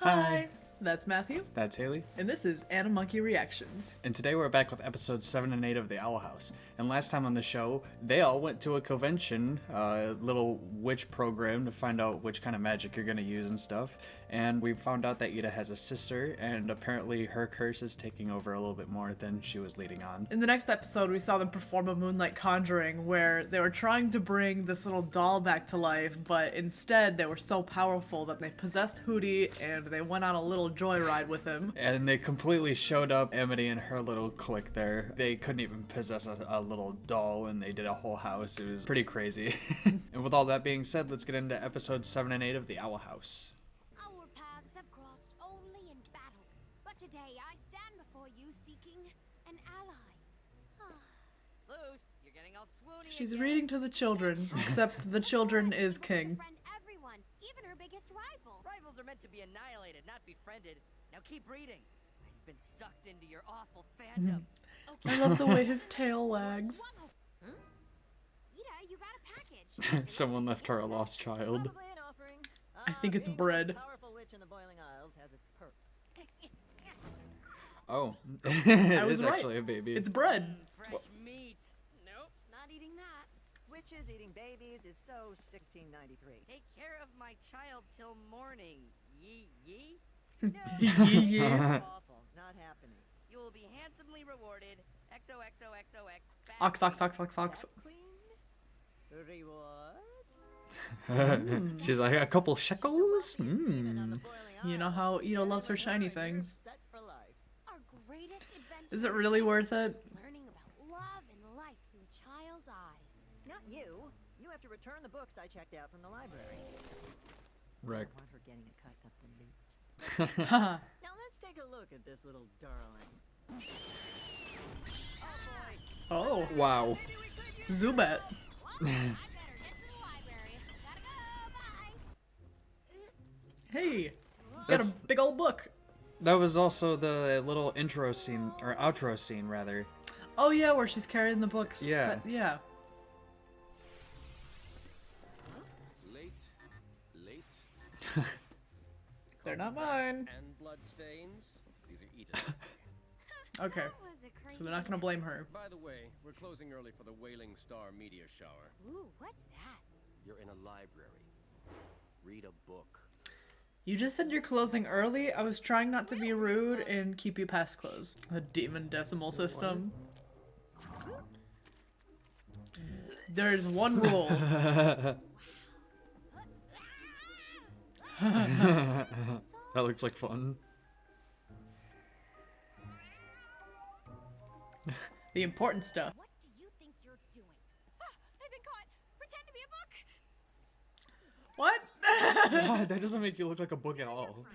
Hi, that's Matthew, That's Haley. and this is Animonke Reactions. And today we're back with episodes 7 and 8 of The Owl House. And last time on the show, they all went to a convention, little witch program to find out which kind of magic you're going to use and stuff. And we found out that Ida has a sister, and apparently her curse is taking over a little bit more than she was leading on. In the next episode, we saw them perform a moonlight conjuring where they were trying to bring this little doll back to life, but instead they were so powerful that they possessed Hootie and they went on a little joyride with him. And they completely showed up Amity and her little clique there. They couldn't even possess a little doll, and they did a whole house. It was pretty crazy. And with all that being said, let's get into episodes 7 and 8 of The Owl House. Our paths have crossed only in battle, but today I stand before you seeking an ally. Luce, you're getting all swoony. She's again. reading to the children, except the children is king. Befriend everyone, even her biggest rival. Rivals are meant to be annihilated, not befriended. Now keep reading. I've been sucked into your awful fandom. I love the way his tail wags. Ida, you got a package. Someone left her a lost child. Probably an offering. I think it's Being bread. the Powerful witch in the Boiling Isles has its perks. Oh, I it was is right. actually a baby. It's bread. Fresh meat. Nope, not eating that. Witches eating babies is so 1693. Take care of my child till morning. Yee yee. No, Yeah. awful. Not happening. You will be handsomely rewarded. XOXOXOX. Ox, ox, ox, ox, ox. Queen reward. She's like, a couple shekels? Demon on the Boiling You know Isles. how Ida loves her Together shiny with her, you're things. set for life. Our greatest adventure. Is it really worth it? Learning about love and life through a child's eyes. Not you. You have to return the books I checked out from the library. Wrecked. I want her getting a cut of the loot. Haha. Now let's take a look at this little darling. Oh, Wow. Zubat. Well, I better get to the library. Gotta go. Bye. Hey, got a That's- big old book. That was also the little intro scene, or outro scene, rather. Oh yeah, where she's carrying the books. Yeah. But, yeah. Late, They're not mine. and bloodstains. These are Eden. Okay, That was a crazy so they're not gonna blame her. By the way, we're closing early for the Wailing Star meteor shower. Ooh, what's that? You're in a library. Read a book. You just said you're closing early. I was trying not to be rude and keep you past close. A demon decimal system. There's one rule. That looks like fun. The important stuff. What do you think you're doing? Ah, I've been caught. Pretend to be a book. What? That doesn't make you look like a book at all.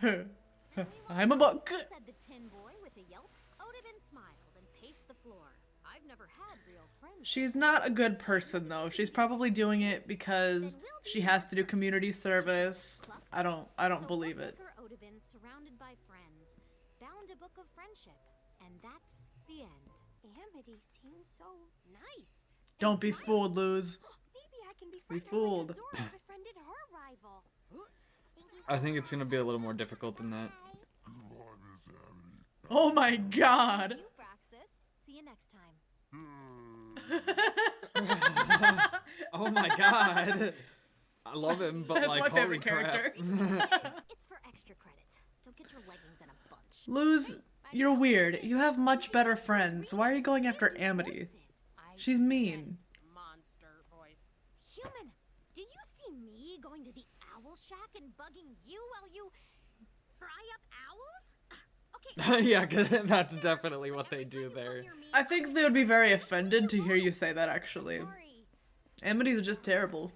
I'm a book. Said the tin boy with a yelp. Odin smiled and paced the floor. I've never had real friends. She's not a good person though. She's probably doing it because she has to do community service. I don't believe it. Odin, surrounded by friends, bound a book of friendship, and that's the end. Amity seems so nice. and Don't be smiling. fooled, Luz. Maybe I can Be befriend her fooled. like Azora befriended her rival. I think it's gonna be a little more difficult than that. Oh my god. You, Braxis. See you next time. Oh my god. I love him, but That's like, my holy favorite crap. character. It's for extra credit. Don't get your leggings in a bunch. Luz, you're weird. You have much better friends. Why are you going after Amity? She's mean. Monster voice. Human, do you see me going to the owl shack and bugging you while you fry up owls? Okay. Yeah, 'cause that's definitely what they do there. I think they would be very offended to hear you say that actually. Sorry. Amity's just terrible.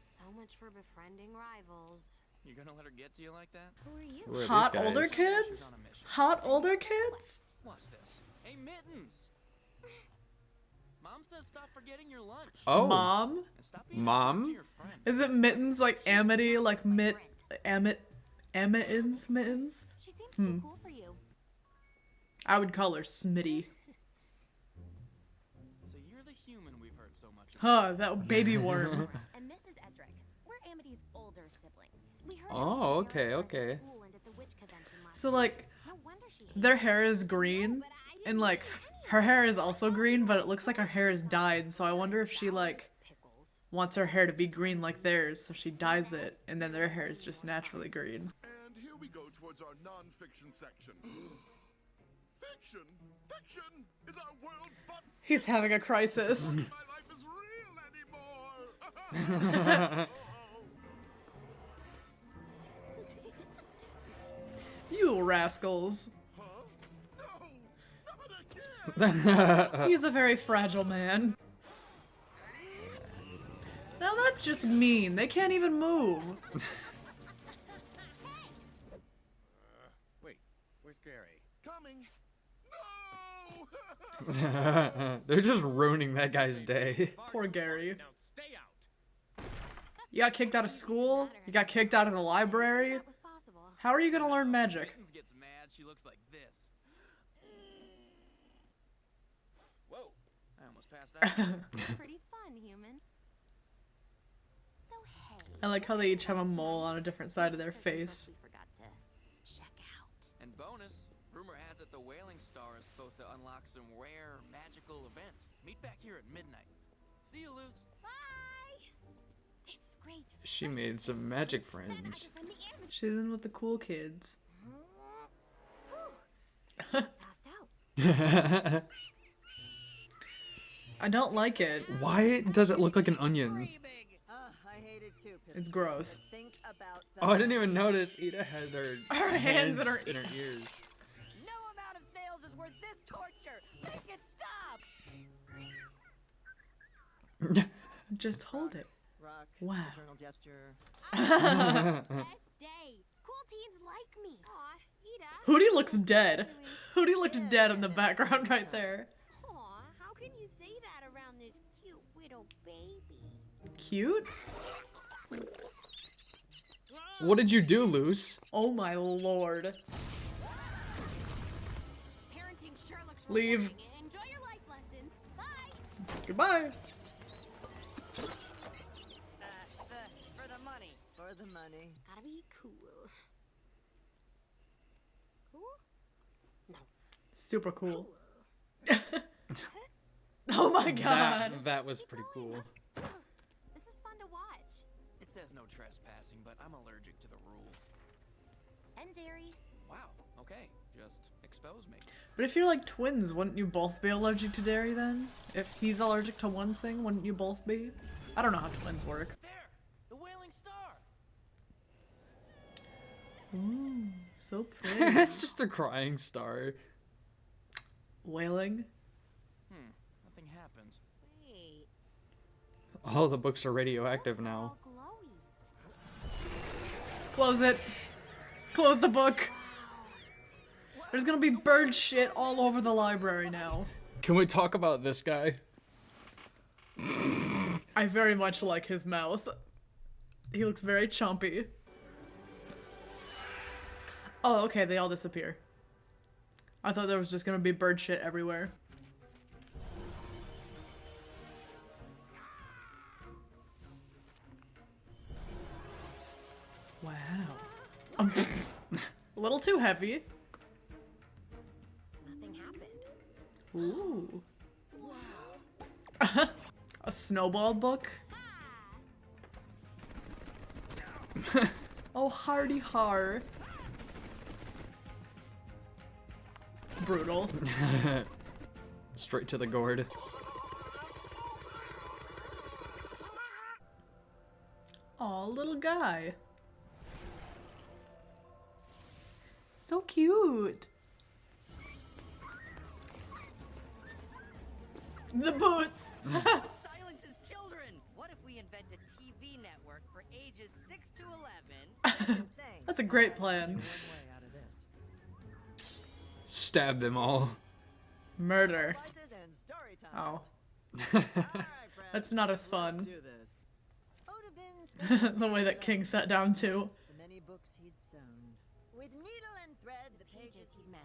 So much for befriending rivals. You're gonna let her get to you like that? Who are you? Who are these Hot guys? older She's kids? on a mission. Hot older kids? Watch this. Hey, Mittens! Mom says stop forgetting your lunch. Oh, Mom? And stop being a Mom? jerk to your friend. Is it Mittens like Amity, like Mittens? Mittens? She seems too cool for you. I would call her Smitty. So you're the human we've heard so much about. Huh, that baby worm. And Mrs. Edric. We're Amity's older siblings. We heard Oh, her parents okay, were at okay. school and at the witch convention last So night. like, No wonder she hates their hair is green, but I didn't and like, know any her hair is also green, but it looks like her hair is dyed, so I wonder if she like pickles. wants her hair to be green like theirs, so she dyes it, and then their hair is just naturally green. And here we go towards our non-fiction section. Fiction! Fiction is our world, but He's having a crisis. my life is real anymore! You rascals. No! Not again! He's a very fragile man. Now that's just mean. They can't even move. Wait, where's Gary? Coming! No! They're just ruining that guy's day. Poor Gary. Now stay out. You got kicked out of school? You got kicked out of the library? That was possible. How are you gonna learn magic? Mittens gets mad, she looks like this. Whoa, I almost passed out. Pretty fun, human. So hey. I like how they each have a mole on a different side of their there's a certain book face. we forgot to check out. And bonus, rumor has it the Wailing Star is supposed to unlock some rare magical event. Meet back here at midnight. See you, Luz. Bye. This is great. She made some magic friends. Then I can find the animal. She's in with the cool kids. Almost passed out. I don't like it. Why does it look like an onion? I hate it too, Pip. It's gross. Think about the Oh, I didn't even notice. Ida had her hands in her ears. No amount of snails is worth this torture. Make it stop. Just hold it. rock. Wow. Eternal gesture. Best day. Cool teens like me. Aw, Ida. Hootie looks dead. Hootie looked dead in the background right there. Aw, how can you say that around this cute little baby? Cute? What did you do, Luce? Oh my lord. Parenting sure looks Leave. rewarding. Enjoy your life lessons. Bye. Goodbye. For the money. For the money. Gotta be cool. Cool? No. Super cool. Oh my god. That was pretty cool. This is fun to watch. It says no trespassing, but I'm allergic to the rules. And dairy. Wow, okay, just expose me. But if you're like twins, wouldn't you both be allergic to dairy then? If he's allergic to one thing, wouldn't you both be? I don't know how twins work. There! The Wailing Star! Ooh, so pretty. It's just a crying star. Wailing. Nothing happened. Wait. All the books are radioactive Those are now. all glowy. Close it. Close the book. There's gonna be bird shit all over the library now. Can we talk about this guy? I very much like his mouth. He looks very chompy. Oh, okay, they all disappear. I thought there was just gonna be bird shit everywhere. Wow. A little too heavy. Nothing happened. Ooh. A snowball book? Oh, hardy har. Brutal. Straight to the gourd. Aw, little guy. So cute. The boots. Silences children. What if we invent a TV network for ages 6 to 11? Insane. That's a great plan. One way out of this. Stab them all. Murder. Slices and story time. Oh. All right, friends, That's not as let's fun. do this. Oda Bin The way that King sat down too. the many books he'd sewn. With needle and thread, the Pages he'd mend,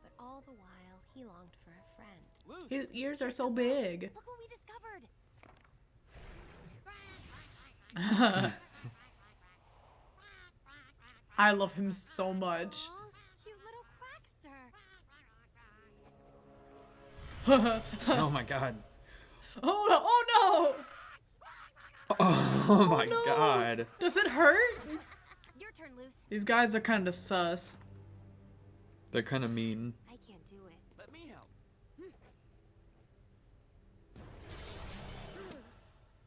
but all the while he longed for a friend. Luz! His ears are so big. Look what we discovered! I love him so much. Aw, cute little Quackster. Oh my god. Oh no! Oh Oh my no! god. Does it hurt? Your turn, Luce. These guys are kind of sus. They're kind of mean. I can't do it. Let me help.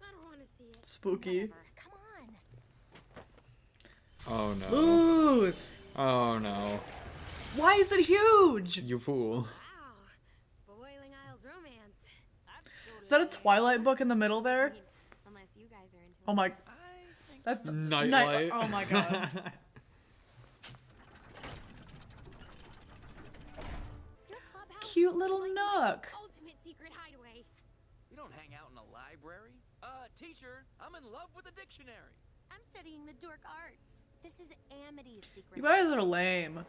I don't want to see it. Spooky. Whatever. Come on. Oh no. Lose. Oh no. Why is it huge? You fool. Wow. Boiling Isles romance. That's Is that a Twilight book in the middle there? Unless you guys are into Oh my. I think That's Nightlight. Oh my god. Your clubhouse Cute little is like nook. my ultimate secret hideaway. we don't hang out in a library. Teacher, I'm in love with a dictionary. I'm studying the dork arts. This is Amity's secret. You guys are lame.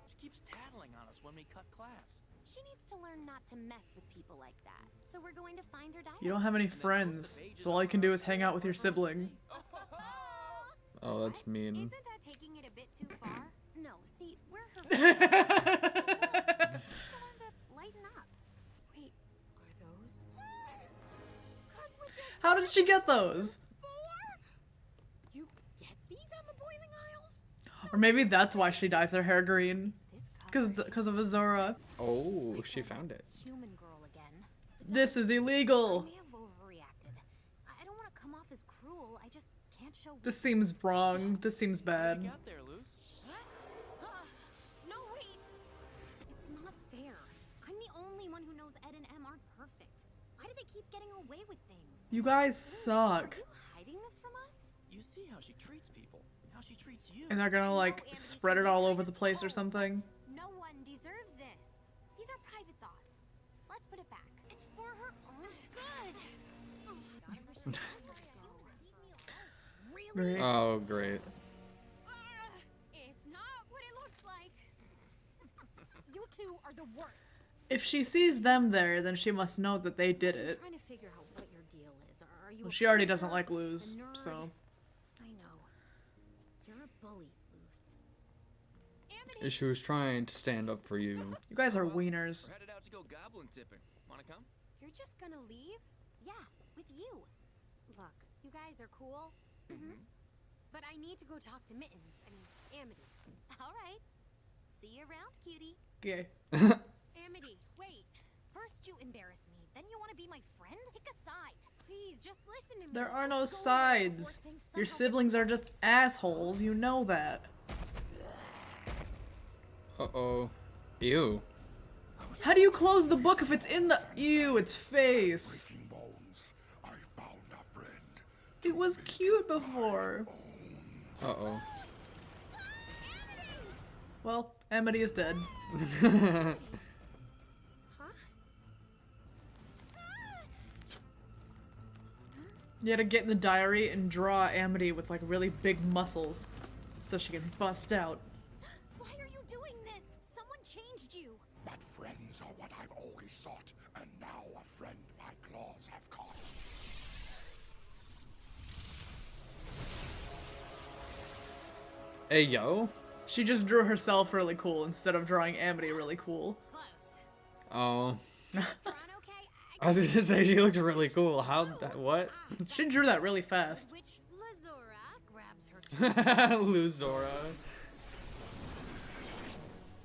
She keeps tattling on us when we cut class. She needs to learn not to mess with people like that. So we're going to find her diary. You don't have any friends, so all you can do is hang out with your sibling. Oh, that's mean. Isn't that taking it a bit too far? No, see, we're her friends. Just wanted to lighten up. Wait, are those? God, would you How did she get those? You get these on the Boiling Isles? Or maybe that's why she dyes her hair green. This cover Because of Azura. Oh, she found it. human girl again. This is I illegal. may have overreacted. I don't want to come off as cruel. I just can't show. This seems wrong. This seems You bad. got there, Luz. No, wait. It's not fair. I'm the only one who knows Ed and Em aren't perfect. Why do they keep getting away with things? You guys Luce, suck. Are you hiding this from us? You see how she treats people, how she treats you. And they're gonna like spread it all over the place or something. No one deserves this. These are private thoughts. Let's put it back. It's for her own good. Oh, God, I wish I could let go. Really? Right. Oh, great. It's not what it looks like. You two are the worst. If she sees them there, then she must know that they did I'm it. trying to figure out what your deal is. Are you? Well, a she already poser? doesn't like A Luz, nerd? so. I know. You're a bully, Luce. Amity. She was trying to stand up for you. You guys are wieners. We're headed out to go goblin tipping. Wanna come? You're just gonna leave? Yeah, with you. Look, you guys are cool. But I need to go talk to Mittens. I mean, Amity. All right. See you around, cutie. Gay. Amity, wait. First you embarrass me, then you want to be my friend? Pick a side. Please, just listen to me. There are Just no go sides. before things Your somehow siblings get are worse. just assholes. You know that. Uh-oh. Ew. How do you close the book if it's in the. Ew, its face. Breaking bones. I found a friend. It was cute before. Uh-oh. Well, Amity is dead. Huh? You had to get in the diary and draw Amity with like really big muscles so she can bust out. Why are you doing this? Someone changed you. But friends are what I've always sought, and now a friend my claws have caught. Hey, yo. She just drew herself really cool instead of drawing Amity really cool. Close. Oh. Ron, okay? I was gonna say she looked really cool. How that what? She drew that really fast. Which Lazura grabs her. Luzora.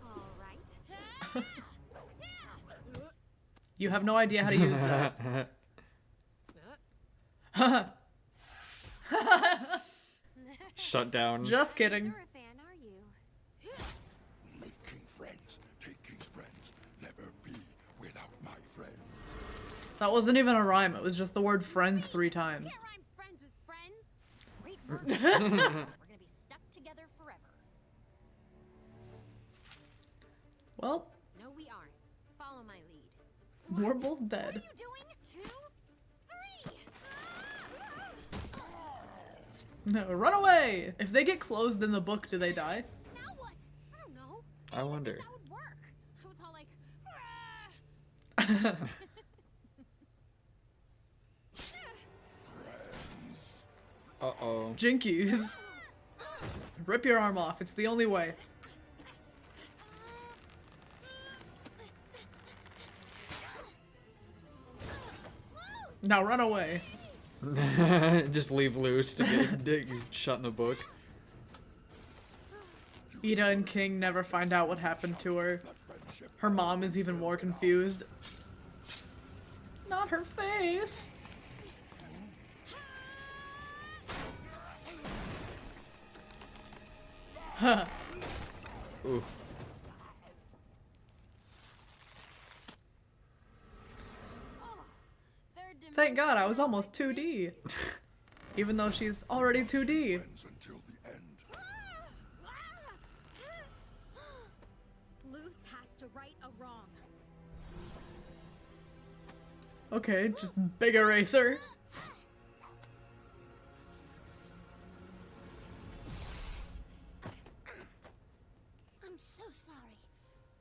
All right. You have no idea how to use that. Shut down. Just kidding. Lazura fan, are you? Making friends, taking friends, never be without my friends. That wasn't even a rhyme. It was just the word friends 3 times. Here I'm friends with friends. Great work. We're gonna be stuck together forever. Well, No, we aren't. Follow my lead. we're both What dead. are you doing? 2, 3. No, run away! If they get closed in the book, do they die? Now what? I don't know. I wonder. That would work. I was all like, "Ah." Uh-oh. Jinkies. Rip your arm off. It's the only way. Now run away. Just leave loose to get shut in the book. Ida and King never find out what happened to her. Her mom is even more confused. Not her face. Huh. Ooh. Thank God I was almost 2D. Even though she's already 2D. Until the end. Luce has to right a wrong. Okay, just big eraser. I'm so sorry.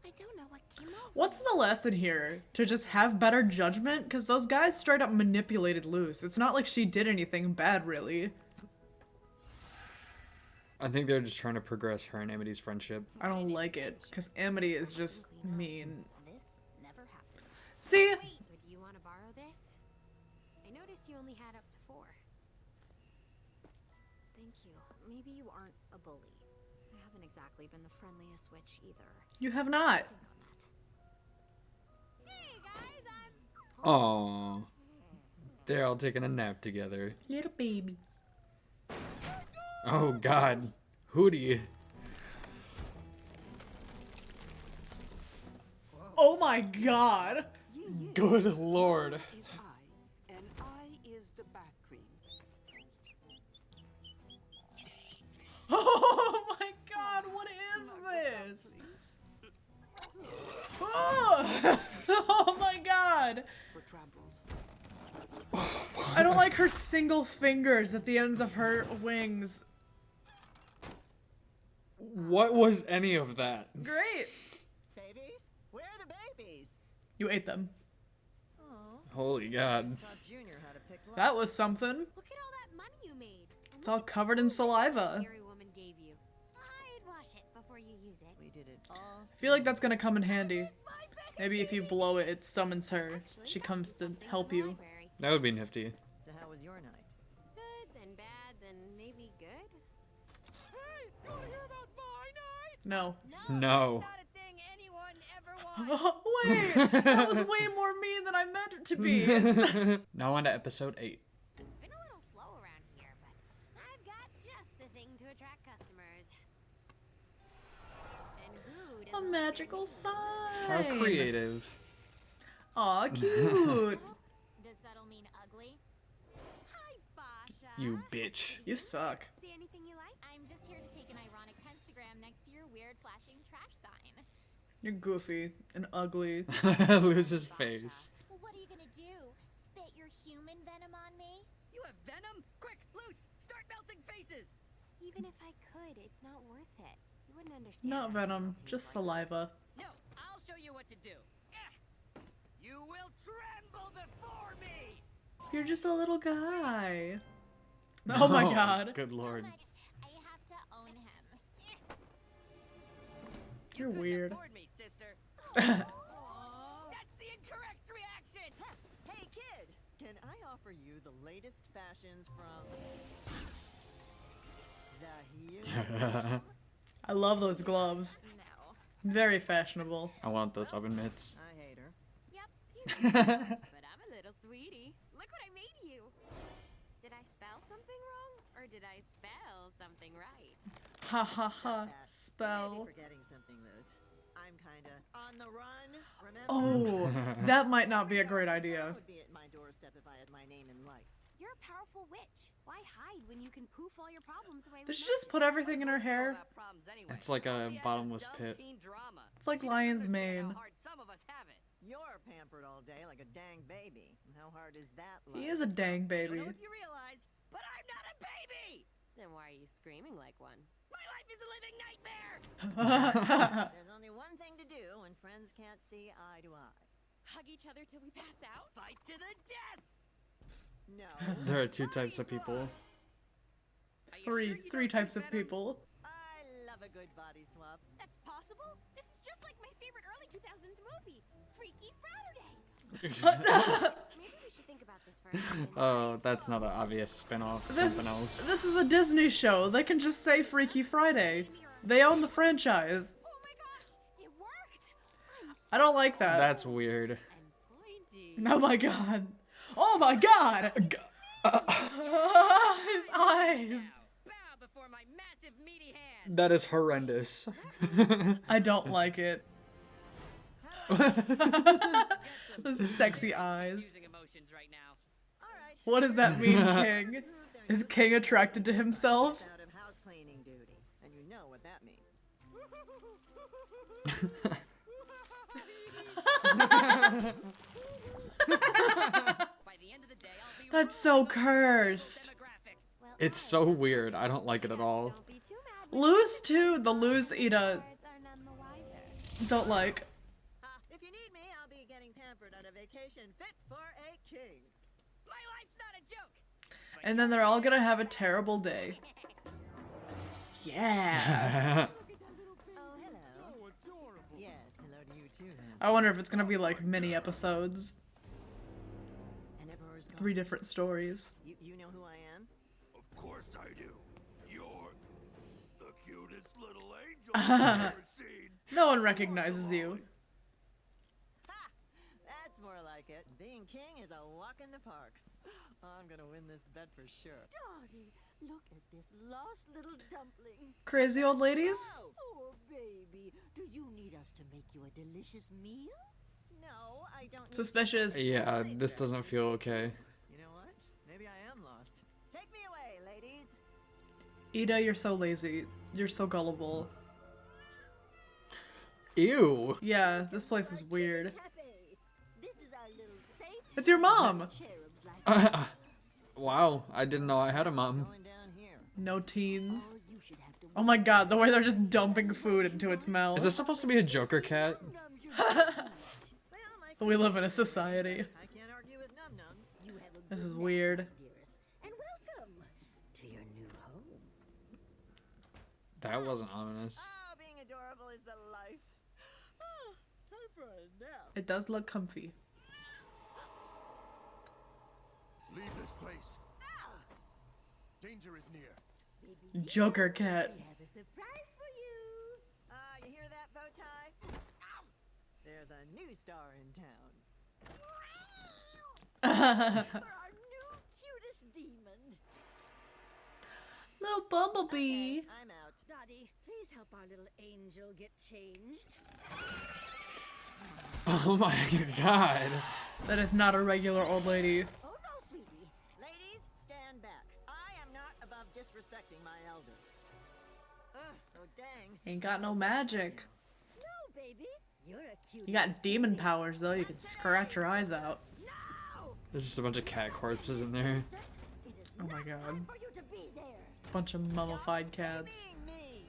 I don't know what came over. What's the lesson here? To just have better judgment? Because those guys straight up manipulated Luce. It's not like she did anything bad, really. I think they're just trying to progress her and Amity's friendship. I don't like it, because Amity is just mean. This never happened. See? Wait, would you want to borrow this? I noticed you only had up to 4. Thank you. Maybe you aren't a bully. I haven't exactly been the friendliest witch either. You have not. Think on that. Hey guys, I'm Aww. They're all taking a nap together. Little babies. Oh God. Hootie. Oh my God. Good Lord. Is I, and I is the bat queen. Oh my God, what is this? Oh, oh my God. For troubles. I don't like her single fingers at the ends of her wings. What was any of that? Great. Babies? Where are the babies? You ate them. Oh, Holy God. taught Junior how to pick locks. That was something. Look at all that money you made. And It's all look at the covered in clothes that saliva. scary woman gave you. I'd wash it before you use it. We did it all. I feel like that's gonna come in handy. Maybe if you blow it, it summons her. She comes to help you. Library. That would be nifty. So how was your night? Good, then bad, then maybe good. Hey, you wanna hear about my night? No. No. Not a thing anyone ever wants. Wait, that was way more mean than I meant it to be. Now on to episode 8. It's been a little slow around here, but I've got just the thing to attract customers. And who A doesn't like magical their sign. How creative. Aw, cute. Does subtle mean ugly? Hi, Basha. You bitch. You suck. See anything you like? I'm just here to take an ironic pentagram next to your weird flashing trash sign. You're goofy and ugly. Lose his face. Well, what are you gonna do? Spit your human venom on me? You have venom? Quick, loose! Start melting faces! Even if I could, it's not worth it. You wouldn't understand. Not how venom, melting just is like. saliva. No, I'll show you what to do. You will tremble before me! You're just a little guy. Oh my God. Good Lord. I have to own him. You're couldn't weird. afford me, sister. That's the incorrect reaction! Hey kid, can I offer you the latest fashions from the human? I love those gloves. No. Very fashionable. I want those oven mitts. I hate her. Yep, you know, but I'm a little sweetie. Look what I made you. Did I spell something wrong? Or did I spell something right? Ha ha ha. That. You may Spell. be forgetting something, Liz. I'm kinda on the run, remember? Oh, that might not be a great I idea. would be at my doorstep if I had my name in lights. You're a powerful witch. Why hide when you can poof all your problems away Did with she just put everything in her hair? About problems anyway. It's like a She has bottomless dumb pit. teen drama. It's like She doesn't lion's understand mane. How hard some of us have it. You're pampered all day like a dang baby. How hard is that? He life? is a dang I don't baby. know if you realized, but I'm not a baby! Then why are you screaming like one? My life is a living nightmare! There's only one thing to do when friends can't see eye to eye. Hug each other till we pass out? Fight to the death! No. There are two types of people. Are you sure you Three don't types chew of venom? people. a good body swap. That's possible? This is just like my favorite early 2000s movie, Freaky Saturday. Maybe we should think about this for a second. Oh, that's not an obvious spin-off. Something else. This is a Disney show. They can just say Freaky Friday. They own the franchise. Oh my gosh, it worked! I don't like that. That's weird. And pointy. Oh my god. Oh my god! His eyes! Bow before my massive meaty hand. That is horrendous. I don't like it. The sexy eyes. Using emotions right now. All right. What does that mean, King? Is King attracted to himself? Out of house cleaning duty, and you know what that means. By the end of the day, I'll be That's so cursed. demographic. Well, It's so weird. I don't like it at all. don't be too mad. Lose too. The lose Ida Words are none the wiser. don't like. If you need me, I'll be getting pampered on a vacation fit for a king. My life's not a joke. And then they're all gonna have a terrible day. Yeah. Oh, hello. Yes, hello to you too, man. I wonder if it's gonna be like mini episodes. And Emperor's gone. 3 different stories. You know who I am? Of course I do. You're the cutest little angel I've ever seen. No one recognizes you. Ha! That's more like it. Being king is a walk in the park. I'm gonna win this bet for sure. Dottie, look at this lost little dumpling. Crazy old ladies? Oh, baby, do you need us to make you a delicious meal? No, I don't. need Suspicious. Yeah, this doesn't feel okay. You know what? Maybe I am lost. Take me away, ladies. Ida, you're so lazy. You're so gullible. Ew. Yeah, this place is weird. Cafe. This is our little safe. It's your mom. Cherubs like Wow, I didn't know I had a mom. Going down here. No teens. oh, you should have to Oh my god, the way they're just dumping food into its mouth. Is this supposed to be a Joker cat? nums your feet. Well, my We live in a society. I can't argue with num nums. You have a This good is night, weird. dearest, and welcome to your new home. That wasn't ominous. Oh, being adorable is the life. Oh, time for a nap. It does look comfy. Leave this place. Danger is near. Joker cat. We have a surprise for you. You hear that, bow tie? There's a new star in town. For our new cutest demon. Little bumblebee. I'm out. Dottie, please help our little angel get changed. Oh my god. That is not a regular old lady. Oh no, sweetie. Ladies, stand back. I am not above disrespecting my elders. Ugh, oh dang. Ain't got no magic. No, baby. You're a cute. You got demon powers though, you can scratch your eyes out. No! There's just a bunch of cat corpses in there. It is Oh my not god. time for you to be there. Bunch of mummified cats. Being me.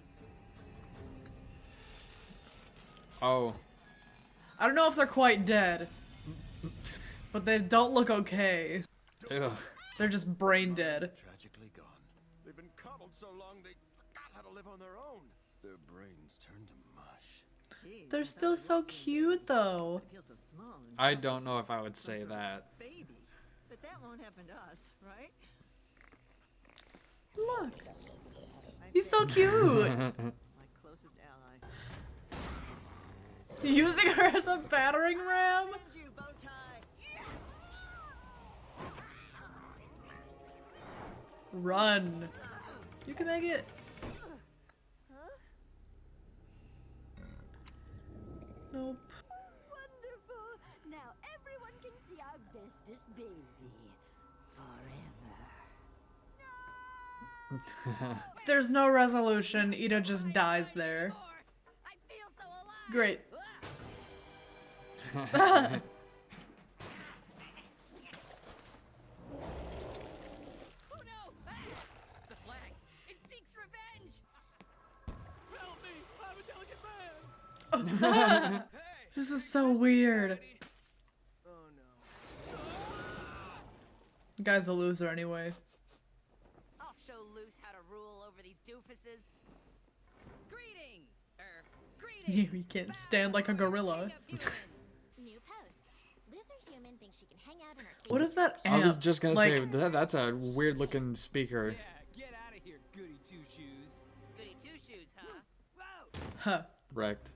Oh. I don't know if they're quite dead. But they don't look okay. Ew. They're just brain dead. Tragically gone. They've been coddled so long they forgot how to live on their own. Their brains turned to mush. Jeez, They're since I still was so little, cute though. I feel so small and I don't know if I would say that. baby. But that won't happen to us, right? Look, I he's so feel cute. my closest ally. Using her as a battering ram. Avenge you, bow tie. Run. You can make it. Nope. Wonderful. Now everyone can see our bestest baby. Forever. There's no resolution. Ida just dies there. I feel so alive. Great. Oh no! The flag. It seeks revenge. Help me! I'm a delicate man. This is so weird. Oh no. The guy's a loser anyway. I'll show Loose how to rule over these doofuses. Greetings, You can't stand like a gorilla. New post. Loser human thinks she can hang out in her What is that I was amp? just gonna Like, say that's a weird looking speaker. Get out of here, goody two shoes. Goody two shoes, huh? Whoa! huh. Wrecked.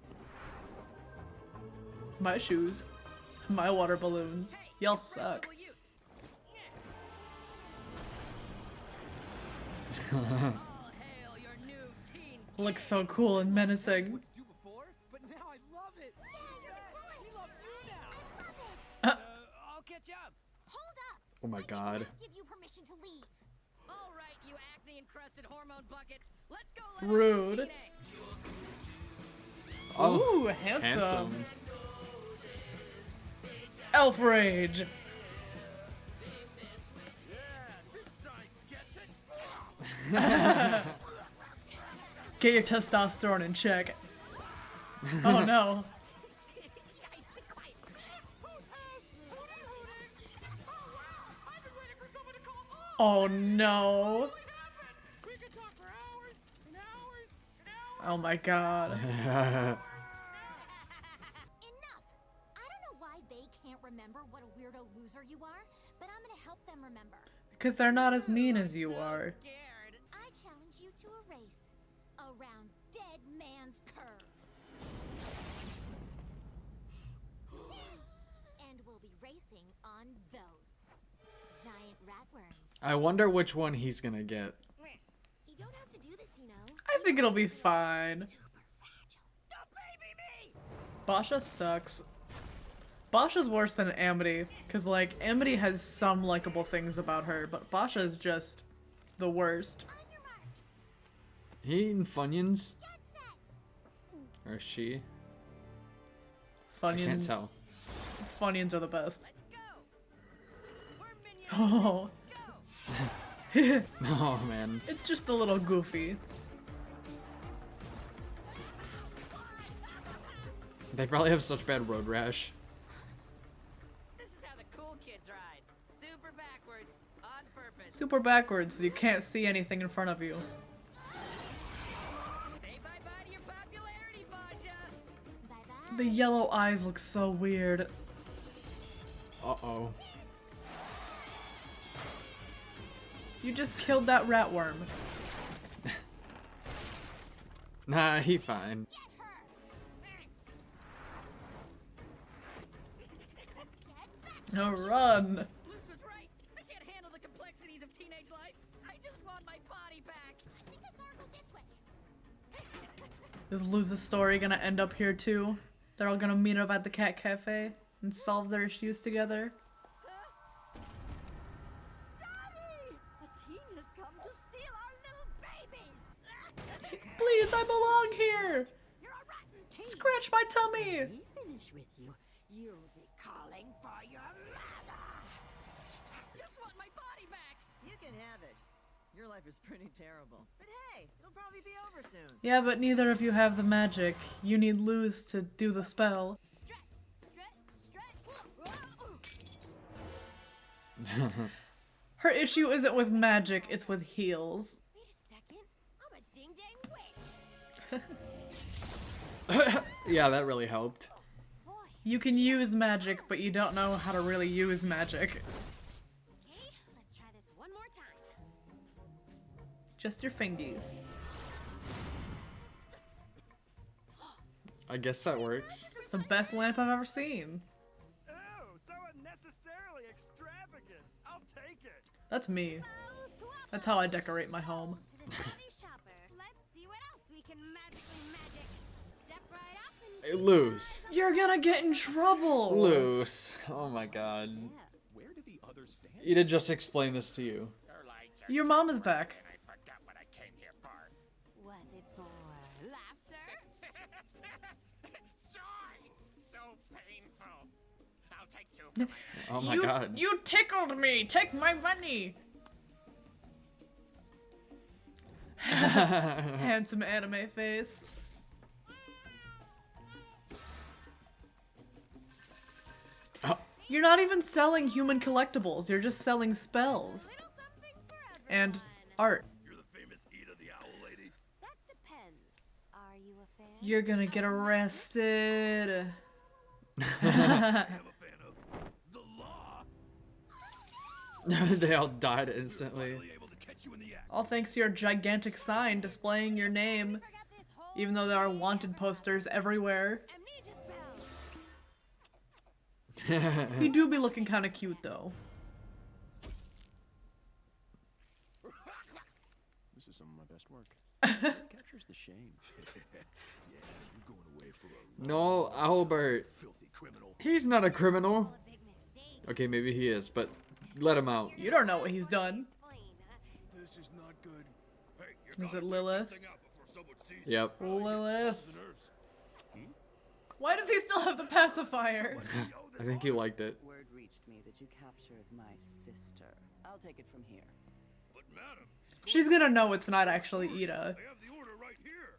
My shoes. My water balloons. Hey, Y'all impressionable suck. youths. All hail your new teen. Looks so cool and menacing. What to do before, but now I love it. Yeah, you're the coolest. We love you now. I love it. I'll catch up. Hold up. Oh my I did god. not give you permission to leave. All right, you acne-encrusted hormone buckets. Let's go. Let Rude. out some teenage. Ooh, handsome. Elf rage. Get your testosterone in check. Oh no. Guys, be quiet. Oh no. Oh my god. Enough. I don't know why they can't remember what a weirdo loser you are, but I'm gonna help them remember. Because they're not as mean as you are. Scared. I challenge you to a race around Dead Man's Curve. And we'll be racing on those giant ratworms. I wonder which one he's gonna get. You don't have to do this, you know. I think it'll be fine. Super fragile. Don't baby me. Basha sucks. Basha's worse than Amity, because, like, Amity has some likable things about her, but Basha is just the worst. On your mark. He eating Funyuns? Get set. Or she? Funyuns. I can't tell. Funyuns are the best. Let's go. We're minions. Oh, Go. Oh man. it's just a little goofy. They probably have such bad road rash. This is how the cool kids ride. Super backwards. On purpose. Super backwards, so you can't see anything in front of you. Say bye-bye to your popularity, Basha. Bye-bye. The yellow eyes look so weird. Uh-oh. You just killed that ratworm. Nah, he fine. Get her. No, run. Luce was right. I can't handle the complexities of teenage life. I just want my body back. I think I saw her go this way. Is Luz's story gonna end up here too? They're all gonna meet up at the cat cafe and solve their issues together. Daddy! A teen has come to steal our little babies! Please, I belong here! You're a rotten teen! Scratch my tummy! We finish with you, you'll be calling for your mother! Just want my body back. You can have it. Your life is pretty terrible. But hey, it'll probably be over soon. Yeah, but neither of you have the magic. You need Luz to do the spell. Stretch, stretch, stretch. Her issue isn't with magic, it's with heals. Wait a second. I'm a ding-dang witch. Yeah, that really helped. Boy. You can use magic, but you don't know how to really use magic. Okay, let's try this one more time. Just your fingies. I guess that works. It's the best lamp I've ever seen. Oh, so unnecessarily extravagant. I'll take it. That's me. Oh, swap That's how I decorate my home. to the sunny shopper. Let's see what else we can magically magic. Step right up and Hey, Luz. You're gonna get in trouble! Luz. Oh my god. Where do the others stand? He did just explain this to you. Your mom is back. I forgot what I came here for. was it for laughter? Joy! So painful. I'll take two for my Oh my you, god. You tickled me! Take my money! Handsome anime face. Oh, You're not even selling human collectibles, you're just selling spells. Little something for And everyone. art. You're the famous Eda the Owl Lady. That depends. Are you a fan? You're gonna get arrested. I'm a fan of the law. They all died instantly. Finally able to catch you in the act. All thanks to your gigantic sign displaying your name, Forgot this whole even though there are wanted posters everywhere. amnesia spell. He do be looking kind of cute though. This is some of my best work. Captures the shame. Yeah, you're going away for a No, Albert. filthy criminal. He's not a criminal. A big mistake. Okay, maybe he is, but let him out. You don't know what he's done. This is not good. Hey, you Is gotta it take Lilith? that thing out before someone sees Yep. Lilith. the nurse. Why does he still have the pacifier? I think he liked it. Word reached me that you captured my sister. I'll take it from here. But madam, She's gonna know it's not actually Ida. I have the order right here.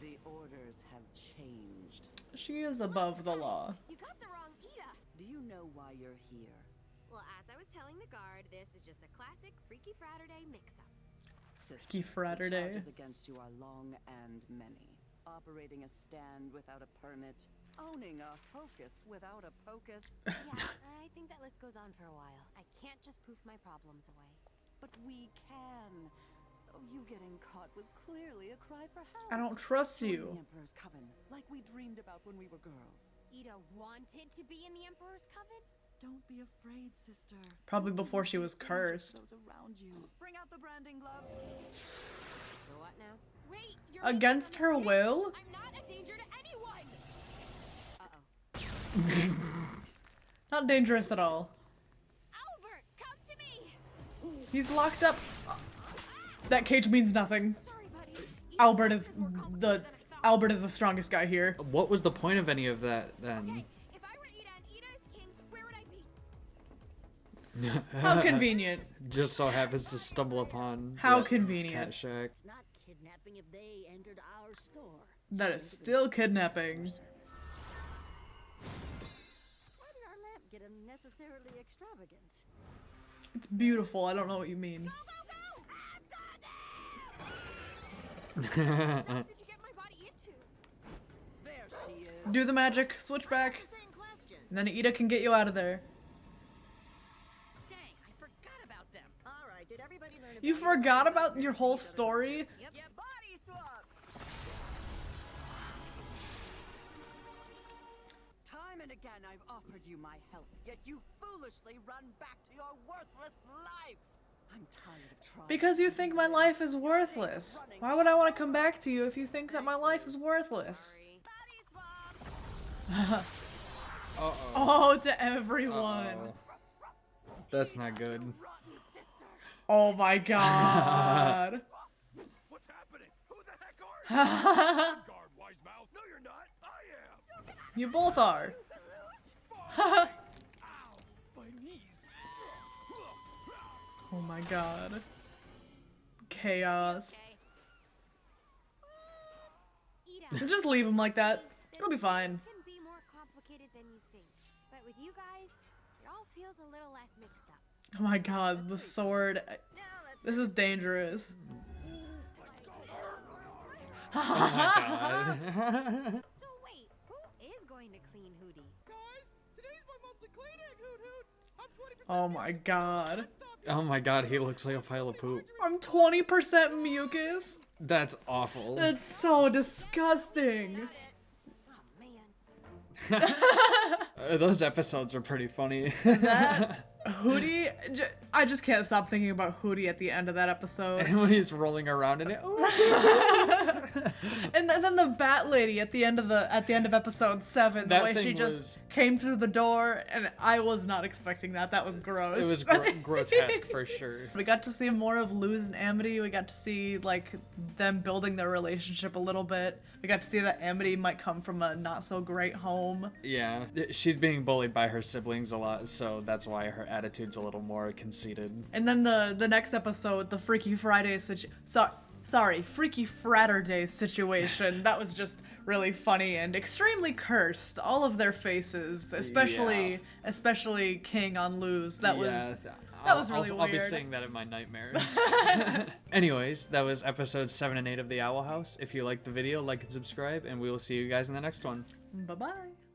The orders have changed. She is above the law. You got the wrong Ida. Do you know why you're here? Well, as I was telling the guard, this is just a classic Freaky Fraturday mix-up. Sister, Freaky Fraturday. The charges against you are long and many. Operating a stand without a permit. Owning a hocus without a pocus. Yeah, I think that list goes on for a while. I can't just poof my problems away. But we can. Oh, you getting caught was clearly a cry for help. I don't trust Join you. The Emperor's Coven, like we dreamed about when we were girls. Ida wanted to be in the Emperor's Coven? Don't be afraid, sister. Probably before she was Danger cursed. Those around you. Bring out the branding glove. So what now? Wait, you're Against making a her mistake. will? I'm not a danger to anyone. Not dangerous at all. Albert, come to me. He's locked up. That cage means nothing. Sorry, buddy. Albert is Albert is the strongest guy here. What was the point of any of that then? Okay, if I were Ida and Ida is king, where would I be? How convenient. Just so happens to stumble upon How that convenient. cat shack. It's not kidnapping if they entered our store. That is still kidnapping. Why did our lamp get unnecessarily extravagant? It's beautiful. I don't know what you mean. What did you get my body into? There she is. Do the magic, switch back, Same question. and then Ida can get you out of there. Dang, I forgot about them. All right, did everybody learn You forgot about your whole story? Yeah, body swap. Time and again I've offered you my help, yet you foolishly run back to your worthless life. I'm tired of trying. Because you think my life is worthless. Why would I want to come back to you if you think that my life is worthless? Body swap. Oh, to everyone. Uh-oh. That's not good. Oh my god. What's happening? Who the heck are you? Guard, wise mouth. No, you're not. I am. You both are. Ow, my knees. Oh my god. Chaos. Ida, Just leave him like that. It'll be fine. things can be more complicated than you think. But with you guys, it all feels a little less mixed up. Oh my god, the sword. This is dangerous. Oh my god. So wait, who is going to clean Hootie? Guys, today's my monthly cleaning, Hoot Hoot. I'm 20% Oh my god. Oh my god, he looks like a pile of poop. I'm 20% mucus? That's awful. That's so disgusting. Oh man. Those episodes are pretty funny. Hootie, I just can't stop thinking about Hootie at the end of that episode. And when he's rolling around in it. And then the Bat Lady at the end of episode 7, the That way she thing just was- came through the door, and I was not expecting that. That was gross. It was grotesque for sure. We got to see more of Luz and Amity. We got to see like them building their relationship a little bit. We got to see that Amity might come from a not so great home. Yeah, she's being bullied by her siblings a lot, so that's why her attitude's a little more conceited. And then the next episode, the Freaky Friday Freaky Fraturday situation. That was just really funny and extremely cursed. All of their faces, especially King on Luz. That was That was really I'll be weird. saying that in my nightmares. Anyways, that was episodes 7 and 8 of The Owl House. If you liked the video, like and subscribe, and we will see you guys in the next one. Bye-bye.